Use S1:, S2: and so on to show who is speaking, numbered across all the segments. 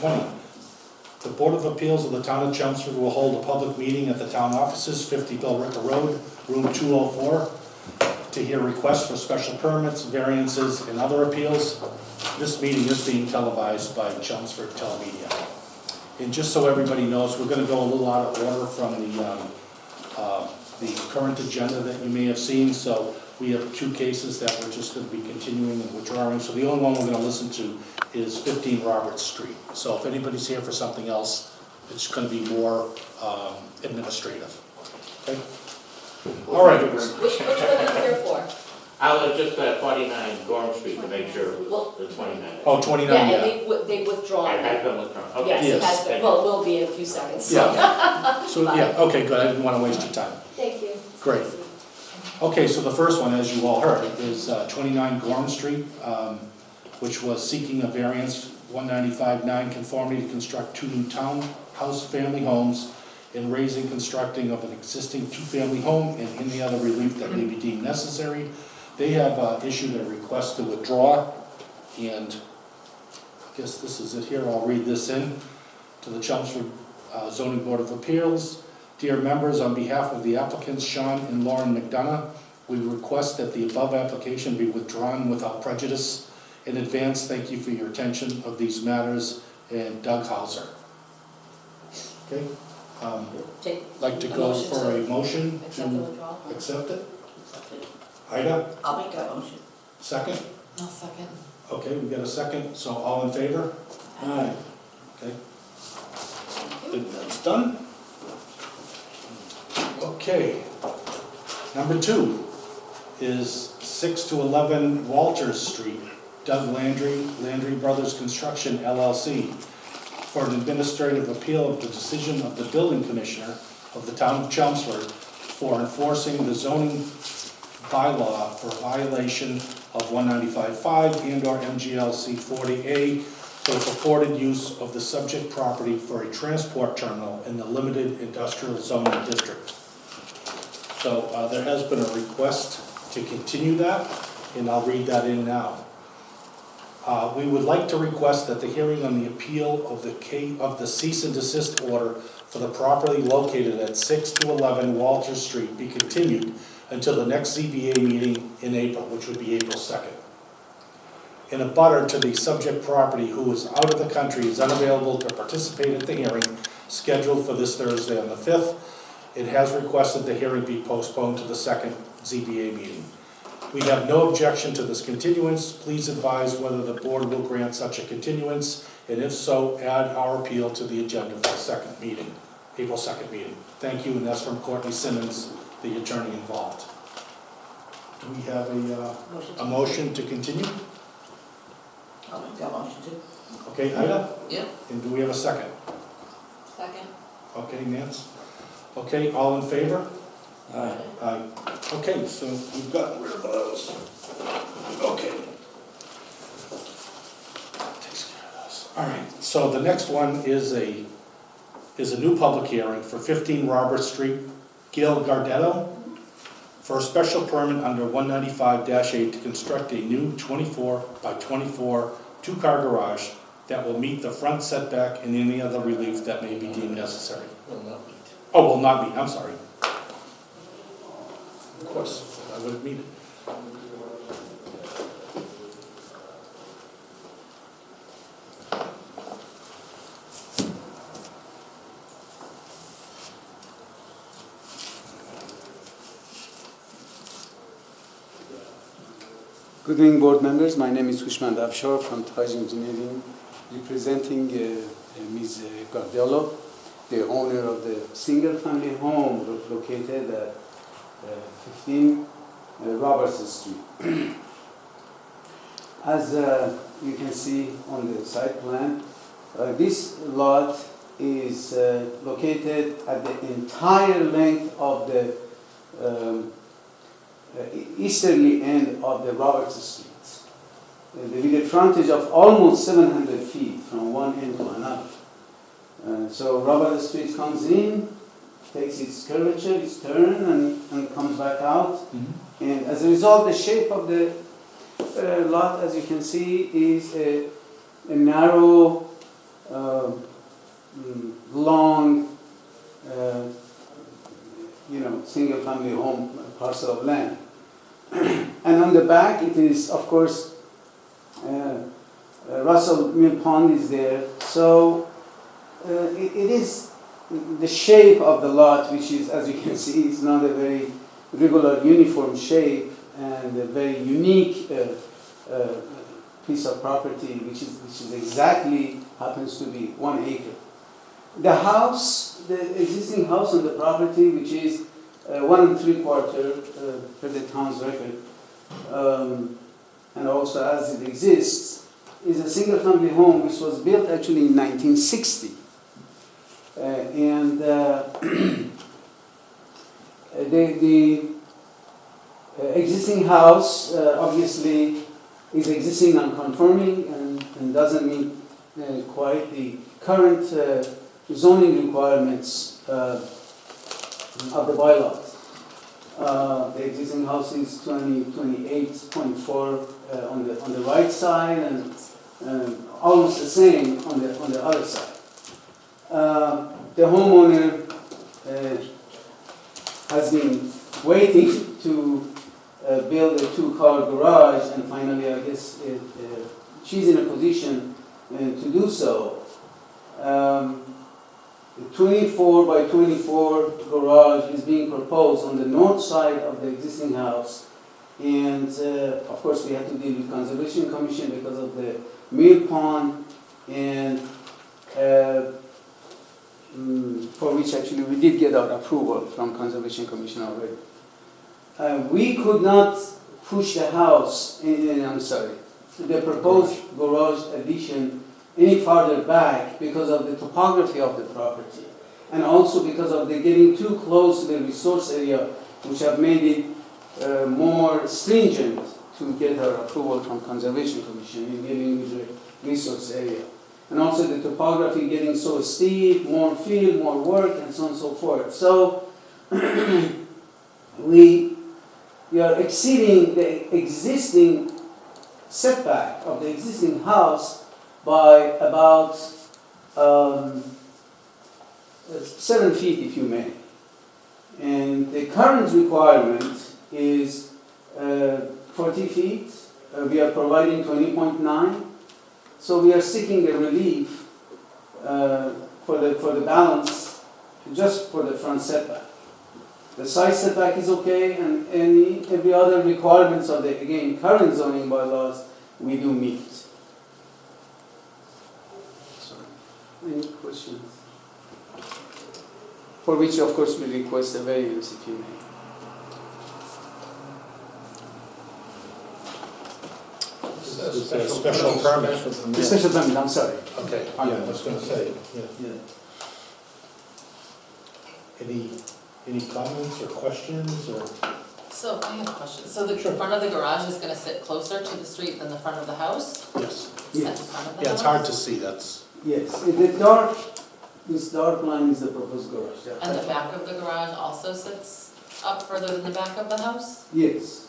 S1: 2020. The Board of Appeals of the Town of Chelmsford will hold a public meeting at the town offices, 50 Billrica Road, room 204, to hear requests for special permits, variances, and other appeals. This meeting is being televised by Chelmsford Telemedia. And just so everybody knows, we're going to go a little out of order from the current agenda that you may have seen. So we have two cases that we're just going to be continuing and withdrawing. So the only one we're going to listen to is 15 Roberts Street. So if anybody's here for something else, it's going to be more administrative. Okay? All right.
S2: Which one are you here for?
S3: I was just at 49 Gorham Street to make sure it was the 29.
S1: Oh, 29,
S2: Yeah,
S1: yeah.
S2: and they've withdrawn.
S3: I had been withdrawn. Okay.
S2: Yes, it
S1: Yes.
S2: has been, well, it will be in a few seconds.
S1: Yeah. So, yeah, okay, good. I didn't want to waste your time.
S2: Thank you.
S1: Great. Okay, so the first one, as you all heard, is 29 Gorham Street, which was seeking a variance, 195-9 conformity to construct 2 new townhouse family homes and raising constructing of an existing 2-family home and any other relief that may be deemed necessary. They have issued a request to withdraw, and I guess this is it here. I'll read this in to the Chelmsford Zoning Board of Appeals. Dear members, on behalf of the applicants Sean and Lauren McDonough, we request that the above application be withdrawn without prejudice. In advance, thank you for your attention of these matters, and Doug Hauser. Okay, like to go for a motion
S2: Accept the
S1: to
S2: withdrawal?
S1: accept it? Ida,
S4: I'll make that motion.
S1: second?
S4: I'll second.
S1: Okay, we got a second, so all in favor? Aye. Okay. That's done. Okay. Number 2 is 6 to 11 Walters Street, Doug Landry, Landry Brothers Construction LLC, for an administrative appeal of the decision of the building commissioner of the town of Chelmsford for enforcing the zoning bylaw for violation of 195.5 and/or MGLC 40A for the purported use of the subject property for a transport terminal in the limited industrial zoning district. So there has been a request to continue that, and I'll read that in now. We would like to request that the hearing on the appeal of the cease and desist order for the property located at 6 to 11 Walters Street be continued until the next ZBA meeting in April, which would be April 2nd. In a butter to the subject property who is out of the country is unavailable to participate at the hearing scheduled for this Thursday on the 5th. It has requested the hearing be postponed to the second ZBA meeting. We have no objection to this continuance. Please advise whether the board will grant such a continuance, and if so, add our appeal to the agenda for the second meeting, April 2nd meeting. Thank you, and that's from Courtney Simmons, the attorney involved. Do we have a motion to continue?
S4: I'll make that motion too.
S1: Okay, Ida?
S4: Yep.
S1: And do we have a second?
S2: Second.
S1: Okay, Nance? Okay, all in favor?
S4: Aye.
S1: Aye. Okay, so we've gotten rid of those. Okay. Takes care of those. All right, so the next one is a new public hearing for 15 Robert Street, Gil Gardetto, for a special permit under 195-8 to construct a new 24 by 24 2-car garage that will meet the front setback and any other relief that may be deemed necessary.
S3: Will not meet.
S1: Oh, will not meet, I'm sorry. Of course, I would have meet it.
S5: Good evening, board members. My name is Hushmand Afshar from Taj Engineering, representing Ms. Gardello, the owner of the single-family home located at 15 Roberts Street. As you can see on the site plan, this lot is located at the entire length of the easterly end of the Roberts Street, with a frontage of almost 700 feet from one end to another. So Roberts Street comes in, takes its curvature, its turn, and comes back out.
S1: Mm-hmm.
S5: And as a result, the shape of the lot, as you can see, is a narrow long, single-family home parcel of land. And on the back, it is, of course, Russell Mill Pond is there. So it is the shape of the lot, which is, as you can see, is not a very regular, uniform shape, and a very unique piece of property, which is exactly happens to be 1 acre. The house, the existing house on the property, which is 1 3/4 per the town's record, and also as it exists, is a single-family home which was built actually in 1960. The existing house obviously is existing non-conforming and doesn't meet quite the current zoning requirements of the bylaws. The existing house is 28.4 on the right side and almost the same on the other side. The homeowner has been waiting to build a 2-car garage, and finally, I guess she's in a position to do so. The 24 by 24 garage is being proposed on the north side of the existing house, and of course we had to deal with Conservation Commission because of the mill pond, and for which actually we did get our approval from Conservation Commission already. We could not push the house, the proposed garage addition any farther back because of the topography of the property, and also because of the getting too close to the resource area, which have made it more stringent to get our approval from Conservation Commission in dealing with the resource area. And also the topography getting so steep, more field, more work, and so on and so forth. So we are exceeding the existing setback of the existing house by about 7 feet, if you may. And the current requirement is 40 feet. We are providing 20.9. So we are seeking a relief for the balance, just for the front setback. The side setback is okay, and every other requirements of the, again, current zoning bylaws, we do meet. Any questions? For which, of course, we request a variance, if you may.
S1: It's a special permit.
S5: The special permit, I'm sorry.
S1: Okay, yeah, I was gonna say, yeah. Any comments or questions or?
S6: So I have a question. So the front of the garage is gonna sit closer to the street than the front of the house?
S1: Yes.
S6: Sit in
S5: Yes.
S6: front of the
S1: Yeah, it's
S6: house?
S1: hard to see, that's,
S5: Yes, this dark line is the proposed garage. Yeah.
S6: And the back of the garage also sits up further than the back of the house?
S5: Yes,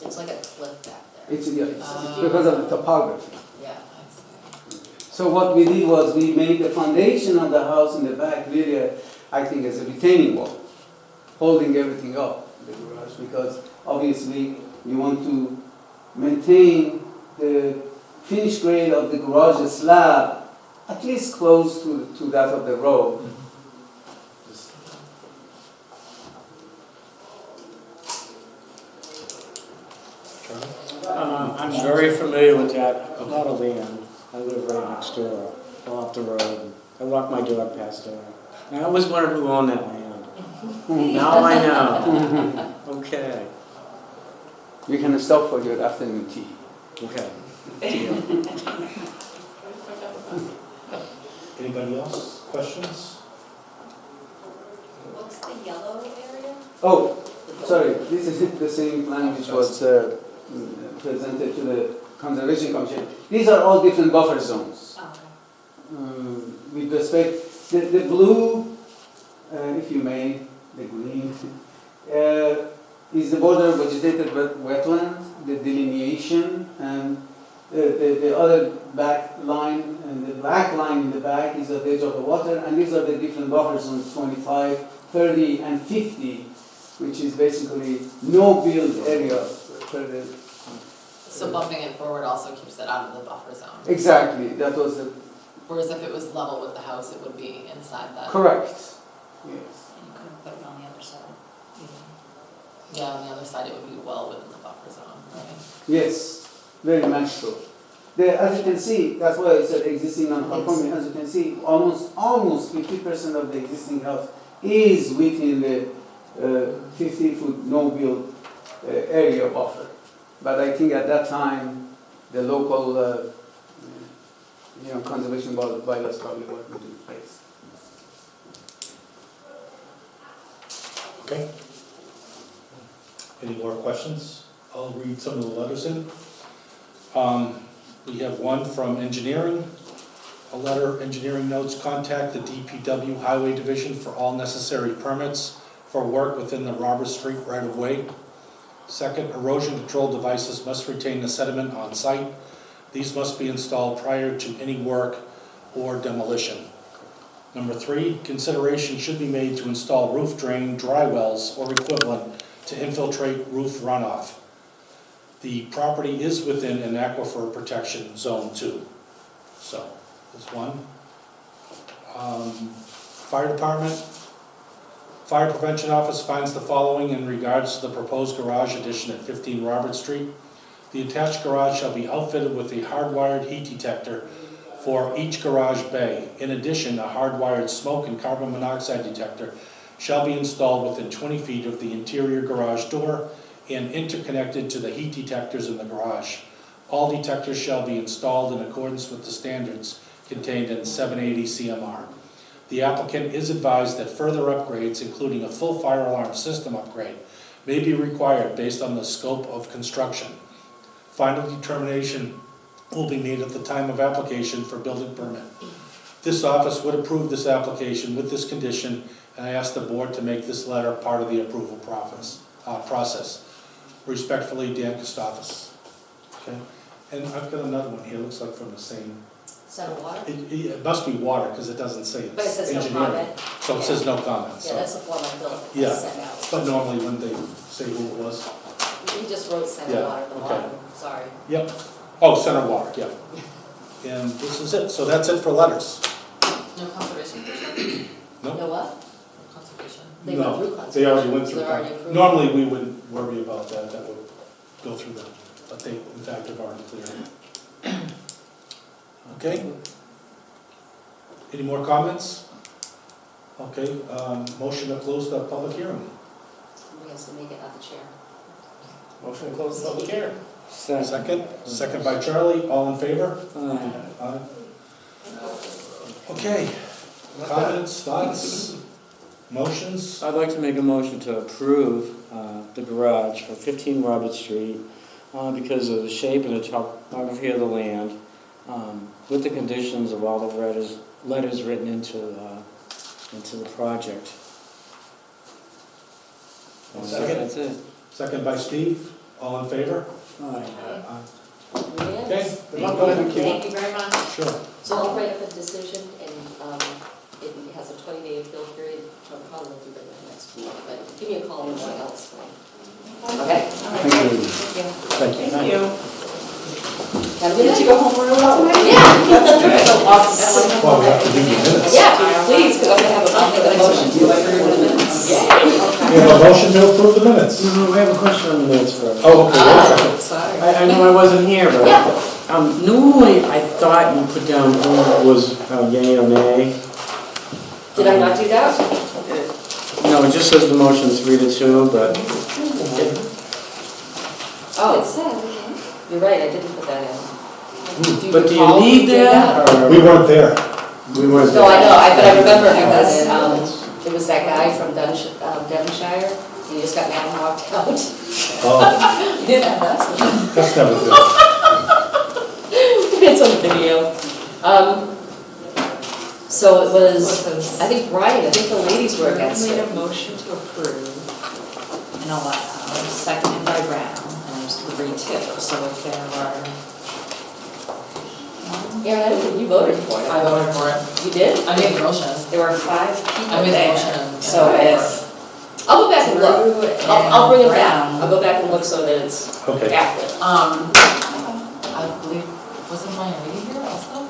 S2: It's like a cliff back there.
S5: it's because of the topography.
S6: Yeah, I see.
S5: So what we did was we made the foundation of the house in the back really, acting as a retaining wall, holding everything up, the garage, because obviously we want to maintain the finish grade of the garage slab at least close to that of the road.
S7: I'm very familiar with that lot of land. I live right next door, off the road. I walk my dog past there. And I was wondering who owned that land. Now I know. Okay.
S5: We can stop for your afternoon tea.
S7: Okay.
S1: anybody else, questions?
S2: What's the yellow area?
S5: Oh, sorry, this is the same plan which was presented to the Conservation Commission. These are all different buffer zones.
S2: Oh,
S5: With respect, the blue, if you may, the green, is the border vegetated wetland, the delineation, and The other back line, and the black line in the back is at the edge of the water, and these are the different buffer zones, 25, 30, and 50, which is basically no build area for the.
S6: So bumping it forward also keeps it out of the buffer zone.
S5: Exactly, that was the,
S6: Whereas if it was level with the house, it would be inside that.
S5: correct, yes.
S2: And you couldn't put it on the other side either.
S6: Yeah, on the other side, it would be well within the buffer zone, right?
S5: Yes, very much so. As you can see, that's why I said existing non-conforming. As you can see, almost 50% of the existing house is within the 50-foot no-build area buffer. But I think at that time, the local, conservation bylaws probably weren't in place.
S1: Okay. Any more questions? I'll read some of the letters in. We have one from engineering. A letter, engineering notes, contact the DPW Highway Division for all necessary permits for work within the Robert Street right-of-way. Second, erosion control devices must retain the sediment on site. These must be installed prior to any work or demolition. Number 3, consideration should be made to install roof drain, dry wells, or equivalent to infiltrate roof runoff. The property is within an aquifer protection zone 2. So, there's one. Fire department. Fire prevention office finds the following in regards to the proposed garage addition at 15 Robert Street. The attached garage shall be outfitted with a hardwired heat detector for each garage bay. In addition, a hardwired smoke and carbon monoxide detector shall be installed within 20 feet of the interior garage door and interconnected to the heat detectors in the garage. All detectors shall be installed in accordance with the standards contained in 780 CMR. The applicant is advised that further upgrades, including a full fire alarm system upgrade, may be required based on the scope of construction. Final determination will be made at the time of application for building permit. This office would approve this application with this condition, and I ask the board to make this letter part of the approval process. Respectfully, Dan Kostafis. Okay, and I've got another one here, looks like from the same.
S2: Center water?
S1: It must be water, because it doesn't say
S2: But it
S1: it's
S2: says no
S1: engineering.
S2: comment.
S1: So it says no comment,
S2: Yeah,
S1: so.
S2: that's the form I filled,
S1: Yeah.
S2: sent out.
S1: But normally when they say who it was.
S2: We just wrote center
S1: Yeah,
S2: water at the
S1: okay.
S2: bottom, sorry.
S1: Yep. Oh, center water, yeah. And this is it, so that's it for letters.
S6: No conservation commission,
S1: No?
S2: You know what?
S6: no conservation.
S2: They
S1: No,
S2: went through conservation.
S1: They already went
S2: so
S1: through.
S2: they're already approved.
S1: Normally, we wouldn't worry about that, that would go through them, but they, in fact, have already cleared it. Okay? Any more comments? Okay, motion to close the public hearing.
S2: Somebody has to make it out the chair.
S1: Motion to close the public hearing.
S7: Second.
S1: Second by Charlie, all in favor?
S7: Aye.
S1: Aye. Okay, comments, thoughts, motions?
S7: I'd like to make a motion to approve the garage for 15 Robert Street because of the shape and the topography of the land, with the conditions of all the letters written into the project.
S1: Second.
S7: That's it.
S1: Second by Steve, all in favor?
S7: Aye.
S1: Okay,
S2: Yes.
S1: good luck.
S6: Thank you very much.
S1: Sure.
S2: So I'll write up a decision and it has a 20-day appeal period. I'll probably do that next week, but give me a call when anything else. Okay?
S1: Thank you. Thank you.
S6: Thank you.
S2: Gotta let you go home early. Yeah.
S1: Well, we have to do the minutes.
S2: Yeah, please, because I'm gonna have a motion to approve the minutes.
S1: We have a motion to approve the minutes.
S7: We have a question on the minutes first.
S1: Oh, okay, wait a second.
S2: Sorry.
S7: I know I wasn't here, but normally I thought you put down who was yea or nay.
S2: Did I not do that?
S7: No, it just says the motion 3-2, but
S2: Oh, you're right, I didn't put that in.
S7: but do you need that? Or?
S1: We weren't there.
S7: We weren't
S2: No, I
S7: there.
S2: know, but I remember because it was that guy from Devonshire, he just got mad and walked out.
S1: Oh,
S2: You didn't have that?
S1: that's never good.
S2: It's on video. So it was, I think Brian, I think the ladies were against
S4: Made
S2: it.
S4: a motion to approve, and seconded by Brown, and there's 3-2, so if there are
S2: Aaron, I don't think you voted for it.
S6: I voted for it.
S2: You did?
S6: I made the motion.
S8: There were 5 people
S6: I made the
S8: there.
S6: motion and.
S8: So if
S2: I'll go back and look.
S8: Drew
S2: I'll bring it
S8: and
S2: back.
S8: Brown-
S2: I'll go back and look so that it's
S1: Okay.
S2: accurate.
S6: I believe, wasn't Brian Reedy here also?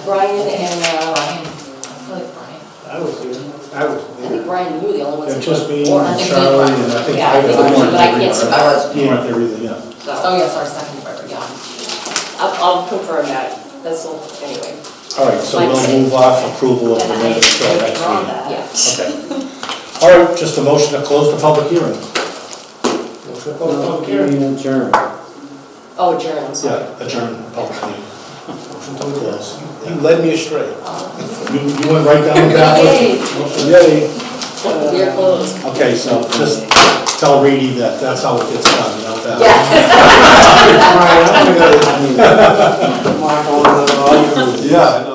S2: Brian and,
S6: Brian, I feel like Brian.
S7: I was here.
S2: I think Brian, you were the only ones that
S1: It's just me,
S2: voted for it.
S6: I think
S1: Charlie,
S6: me and
S1: and I think
S2: Yeah, I
S1: I
S2: think
S1: weren't
S2: it was, but I
S1: there
S2: can't see.
S1: either.
S2: I wasn't.
S1: You weren't there either, yeah.
S2: So,
S6: Oh, yes, our second voter, yeah.
S2: I'll confirm that. That's all, anyway.
S1: All right, so
S2: Like
S1: we'll
S2: say-
S1: move off approval of the
S8: then I
S1: minutes till next
S8: withdraw
S1: meeting.
S8: that.
S2: Yeah.
S1: Okay. All right, just a motion to close the public hearing. Motion to close the
S7: No,
S1: public hearing.
S7: meeting adjourned.
S2: Oh, adjourn, I'm sorry.
S1: Yeah, adjourn the public meeting. Motion to close.
S9: You led me astray.
S1: You went right down the path.
S2: Yay.
S1: Yay.
S2: We're closed.
S1: Okay, so just tell Reedy that that's how it gets done, not that.
S2: Yeah.
S7: Right, I'm gonna go, I mean, mark on the, all your.
S1: Yeah, I know.